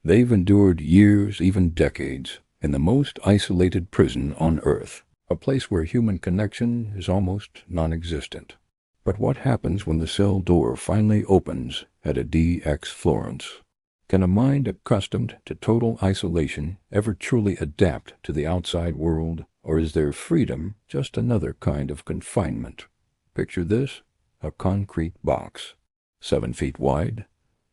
They've endured years, even decades, in the most isolated prison on earth, a place where human connection is almost non-existent. But what happens when the cell door finally opens at ADX Florence? Can a mind accustomed to total isolation ever truly adapt to the outside world, or is their freedom just another kind of confinement? Picture this: a concrete box, 7 feet wide,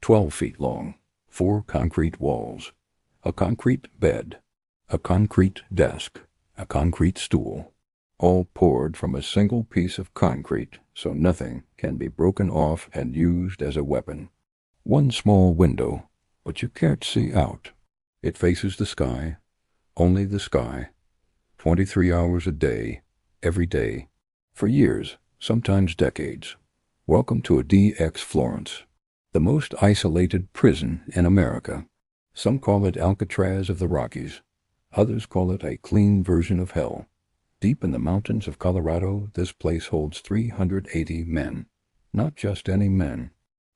12 feet long, 4 concrete walls, a concrete bed, a concrete desk, a concrete stool, all poured from a single piece of concrete so nothing can be broken off and used as a weapon. One small window, but you can't see out. It faces the sky, only the sky, 23 hours a day, every day, for years, sometimes decades. Welcome to ADX Florence, the most isolated prison in America. Some call it Alcatraz of the Rockies. Others call it a clean version of hell. Deep in the mountains of Colorado, this place holds 380 men. Not just any men.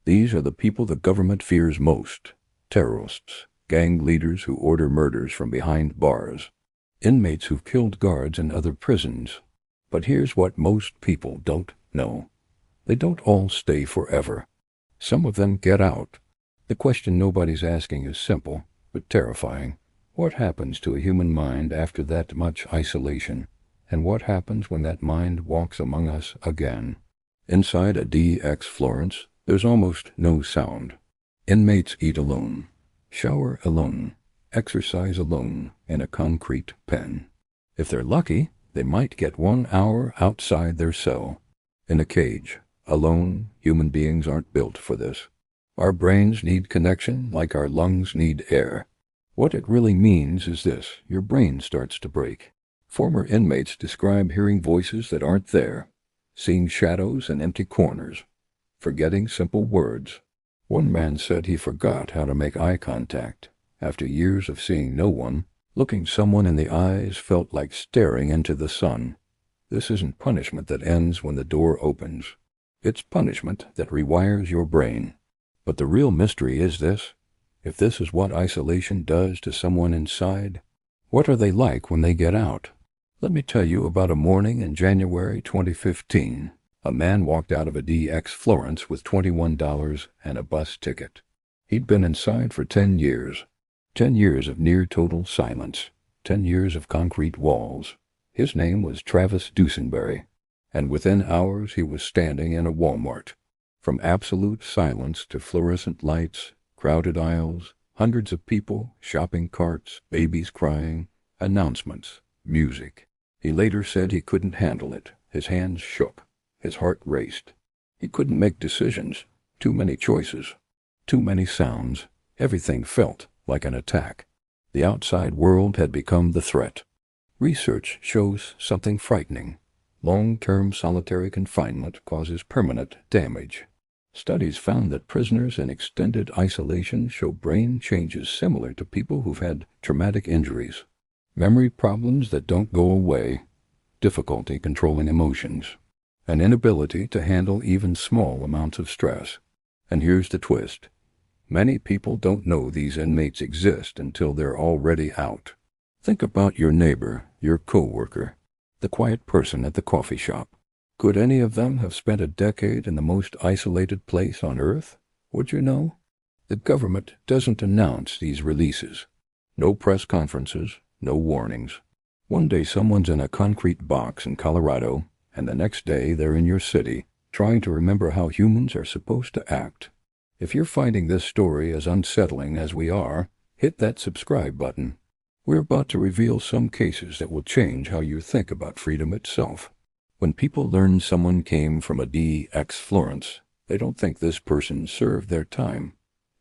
These are the people the government fears most. Terrorists, gang leaders who order murders from behind bars, inmates who've killed guards in other prisons. But here's what most people don't know. They don't all stay forever. Some of them get out. The question nobody's asking is simple, but terrifying. What happens to a human mind after that much isolation? And what happens when that mind walks among us again? Inside ADX Florence, there's almost no sound. Inmates eat alone, shower alone, exercise alone in a concrete pen. If they're lucky, they might get 1 hour outside their cell. In a cage, alone. Human beings aren't built for this. Our brains need connection like our lungs need air. What it really means is this: your brain starts to break. Former inmates describe hearing voices that aren't there, seeing shadows and empty corners, forgetting simple words. One man said he forgot how to make eye contact. After years of seeing no one, looking someone in the eyes felt like staring into the sun. This isn't punishment that ends when the door opens. It's punishment that rewires your brain. But the real mystery is this: if this is what isolation does to someone inside, what are they like when they get out? Let me tell you about a morning in January 2015. A man walked out of ADX Florence with $21 and a bus ticket. He'd been inside for 10 years. 10 years of near-total silence. 10 years of concrete walls. His name was Travis Dusenberry, and within hours he was standing in a Walmart. From absolute silence to fluorescent lights, crowded aisles, hundreds of people, shopping carts, babies crying, announcements, music. He later said he couldn't handle it. His hands shook. His heart raced. He couldn't make decisions. Too many choices. Too many sounds. Everything felt like an attack. The outside world had become the threat. Research shows something frightening. Long-term solitary confinement causes permanent damage. Studies found that prisoners in extended isolation show brain changes similar to people who've had traumatic injuries. Memory problems that don't go away. Difficulty controlling emotions. An inability to handle even small amounts of stress. And here's the twist. Many people don't know these inmates exist until they're already out. Think about your neighbor, your co-worker, the quiet person at the coffee shop. Could any of them have spent a decade in the most isolated place on earth? Would you know? The government doesn't announce these releases. No press conferences, no warnings. One day someone's in a concrete box in Colorado, and the next day they're in your city, trying to remember how humans are supposed to act. If you're finding this story as unsettling as we are, hit that subscribe button. We're about to reveal some cases that will change how you think about freedom itself. When people learn someone came from ADX Florence, they don't think this person served their time.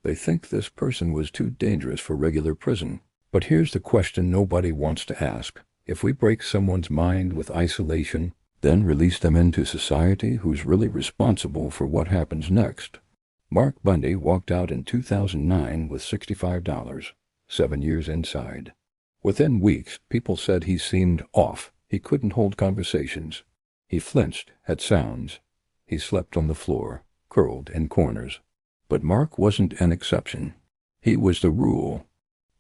They think this person was too dangerous for regular prison. But here's the question nobody wants to ask. If we break someone's mind with isolation, then release them into society, who's really responsible for what happens next? Mark Bundy walked out in 2009 with $65, 7 years inside. Within weeks, people said he seemed off. He couldn't hold conversations. He flinched at sounds. He slept on the floor, curled in corners. But Mark wasn't an exception. He was the rule.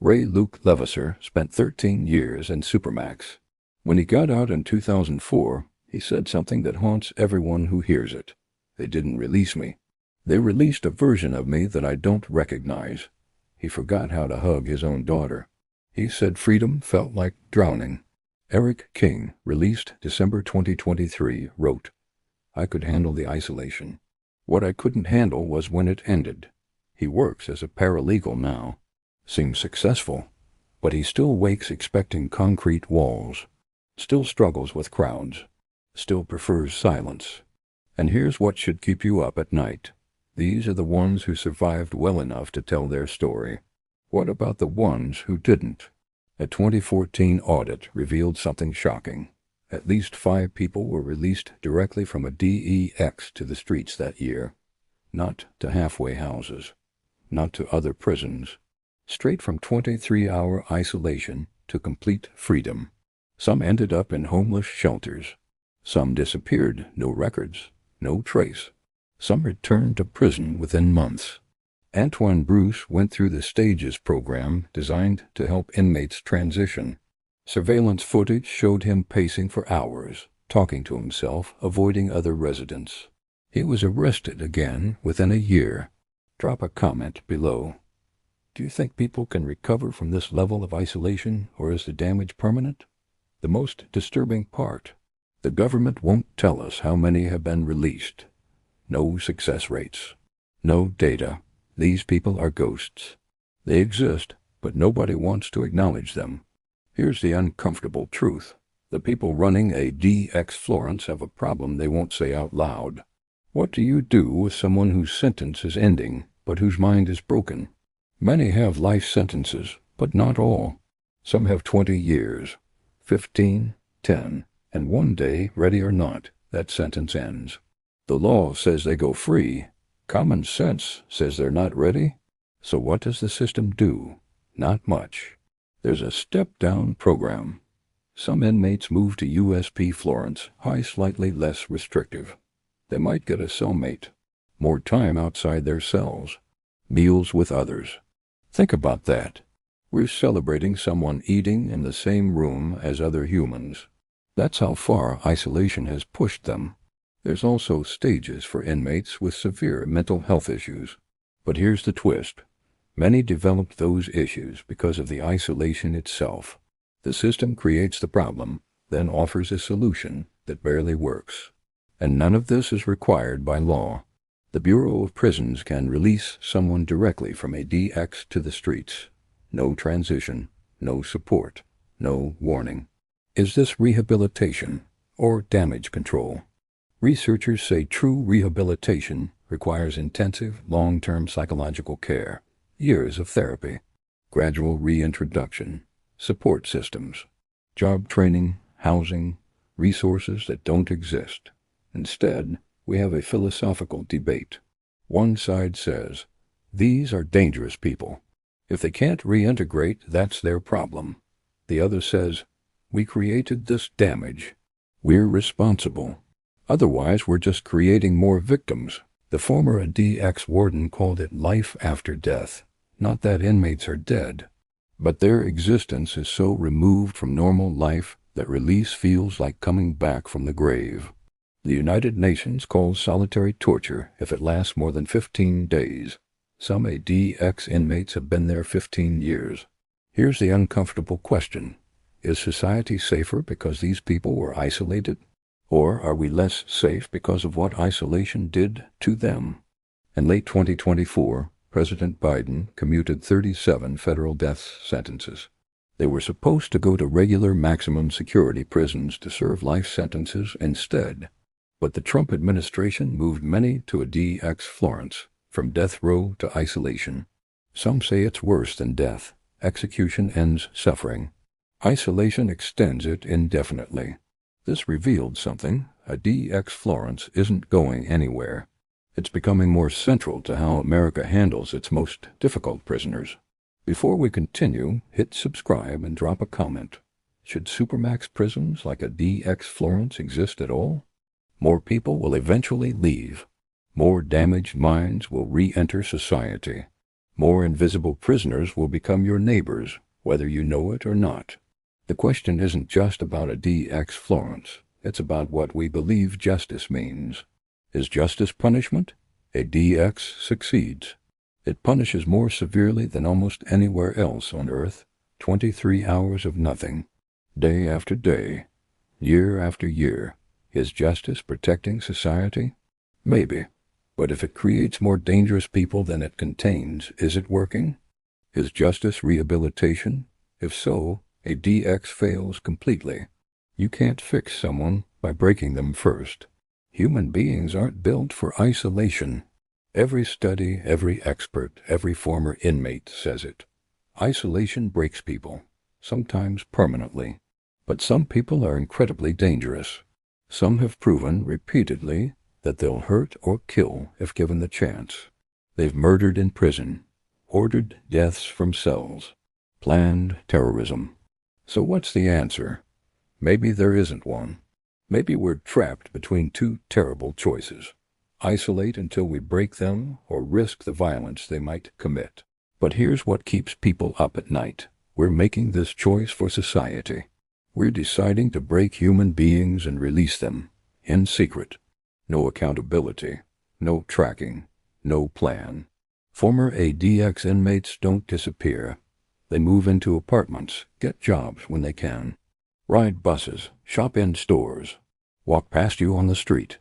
Ray Luke Levasseur spent 13 years in supermax. When he got out in 2004, he said something that haunts everyone who hears it. They didn't release me. They released a version of me that I don't recognize. He forgot how to hug his own daughter. He said freedom felt like drowning. Eric King, released December 2023, wrote, "I could handle the isolation. What I couldn't handle was when it ended." He works as a paralegal now. Seems successful, but he still wakes expecting concrete walls, still struggles with crowds, still prefers silence. And here's what should keep you up at night. These are the ones who survived well enough to tell their story. What about the ones who didn't? A 2014 audit revealed something shocking. At least 5 people were released directly from a DEX to the streets that year. Not to halfway houses, not to other prisons. Straight from 23-hour isolation to complete freedom. Some ended up in homeless shelters. Some disappeared, no records, no trace. Some returned to prison within months. Antoine Bruce went through the Stages program designed to help inmates transition. Surveillance footage showed him pacing for hours, talking to himself, avoiding other residents. He was arrested again within a year. Drop a comment below. Do you think people can recover from this level of isolation, or is the damage permanent? The most disturbing part, the government won't tell us how many have been released. No success rates. No data. These people are ghosts. They exist, but nobody wants to acknowledge them. Here's the uncomfortable truth. The people running ADX Florence have a problem they won't say out loud. What do you do with someone whose sentence is ending, but whose mind is broken? Many have life sentences, but not all. Some have 20 years, 15, 10, and one day, ready or not, that sentence ends. The law says they go free. Common sense says they're not ready. So what does the system do? Not much. There's a step-down program. Some inmates move to USP Florence, high, slightly less restrictive. They might get a cellmate, more time outside their cells, meals with others. Think about that. We're celebrating someone eating in the same room as other humans. That's how far isolation has pushed them. There's also stages for inmates with severe mental health issues. But here's the twist. Many developed those issues because of the isolation itself. The system creates the problem, then offers a solution that barely works. And none of this is required by law. The Bureau of Prisons can release someone directly from a DX to the streets. No transition, no support, no warning. Is this rehabilitation or damage control? Researchers say true rehabilitation requires intensive, long-term psychological care, years of therapy, gradual reintroduction, support systems, job training, housing, resources that don't exist. Instead, we have a philosophical debate. One side says, these are dangerous people. If they can't reintegrate, that's their problem. The other says, we created this damage. We're responsible. Otherwise, we're just creating more victims. The former ADX warden called it life after death. Not that inmates are dead, but their existence is so removed from normal life that release feels like coming back from the grave. The United Nations calls solitary torture if it lasts more than 15 days. Some ADX inmates have been there 15 years. Here's the uncomfortable question. Is society safer because these people were isolated? Or are we less safe because of what isolation did to them? In late 2024, President Biden commuted 37 federal death sentences. They were supposed to go to regular maximum security prisons to serve life sentences instead. But the Trump administration moved many to ADX Florence, from death row to isolation. Some say it's worse than death. Execution ends suffering. Isolation extends it indefinitely. This revealed something. ADX Florence isn't going anywhere. It's becoming more central to how America handles its most difficult prisoners. Before we continue, hit subscribe and drop a comment. Should supermax prisons like ADX Florence exist at all? More people will eventually leave. More damaged minds will re-enter society. More invisible prisoners will become your neighbors, whether you know it or not. The question isn't just about ADX Florence. It's about what we believe justice means. Is justice punishment? ADX succeeds. It punishes more severely than almost anywhere else on earth. 23 hours of nothing, day after day, year after year. Is justice protecting society? Maybe. But if it creates more dangerous people than it contains, is it working? Is justice rehabilitation? If so, ADX fails completely. You can't fix someone by breaking them first. Human beings aren't built for isolation. Every study, every expert, every former inmate says it. Isolation breaks people, sometimes permanently. But some people are incredibly dangerous. Some have proven repeatedly that they'll hurt or kill if given the chance. They've murdered in prison, ordered deaths from cells, planned terrorism. So what's the answer? Maybe there isn't one. Maybe we're trapped between two terrible choices. Isolate until we break them or risk the violence they might commit. But here's what keeps people up at night. We're making this choice for society. We're deciding to break human beings and release them, in secret. No accountability, no tracking, no plan. Former ADX inmates don't disappear. They move into apartments, get jobs when they can, ride buses, shop in stores, walk past you on the street.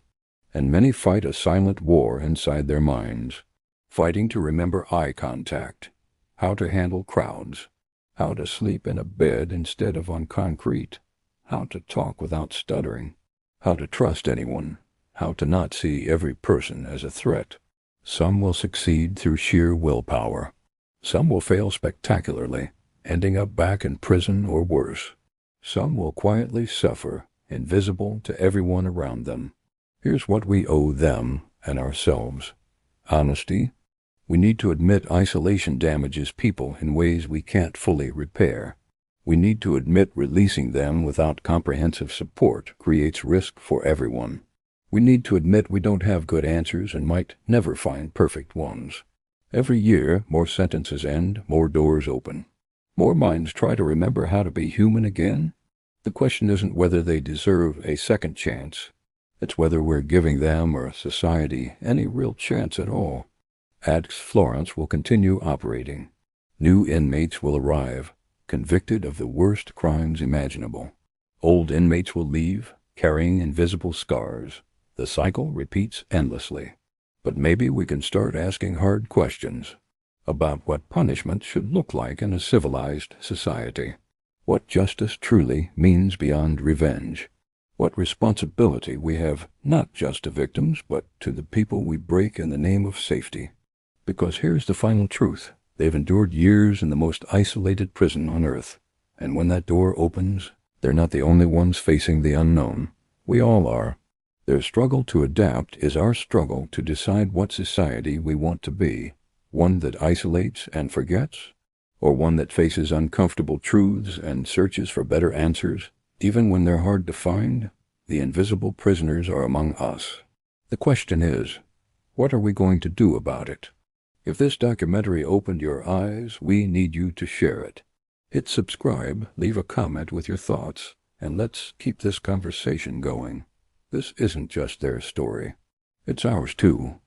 And many fight a silent war inside their minds, fighting to remember eye contact, how to handle crowds, how to sleep in a bed instead of on concrete, how to talk without stuttering, how to trust anyone, how to not see every person as a threat. Some will succeed through sheer willpower. Some will fail spectacularly, ending up back in prison or worse. Some will quietly suffer, invisible to everyone around them. Here's what we owe them and ourselves. Honesty. We need to admit isolation damages people in ways we can't fully repair. We need to admit releasing them without comprehensive support creates risk for everyone. We need to admit we don't have good answers and might never find perfect ones. Every year, more sentences end, more doors open. More minds try to remember how to be human again. The question isn't whether they deserve a second chance. It's whether we're giving them or society any real chance at all. ADX Florence will continue operating. New inmates will arrive, convicted of the worst crimes imaginable. Old inmates will leave, carrying invisible scars. The cycle repeats endlessly. But maybe we can start asking hard questions about what punishment should look like in a civilized society. What justice truly means beyond revenge. What responsibility we have not just to victims, but to the people we break in the name of safety. Because here's the final truth. They've endured years in the most isolated prison on earth. And when that door opens, they're not the only ones facing the unknown. We all are. Their struggle to adapt is our struggle to decide what society we want to be. One that isolates and forgets? Or one that faces uncomfortable truths and searches for better answers? Even when they're hard to find, the invisible prisoners are among us. The question is, what are we going to do about it? If this documentary opened your eyes, we need you to share it. Hit subscribe, leave a comment with your thoughts, and let's keep this conversation going. This isn't just their story. It's ours too.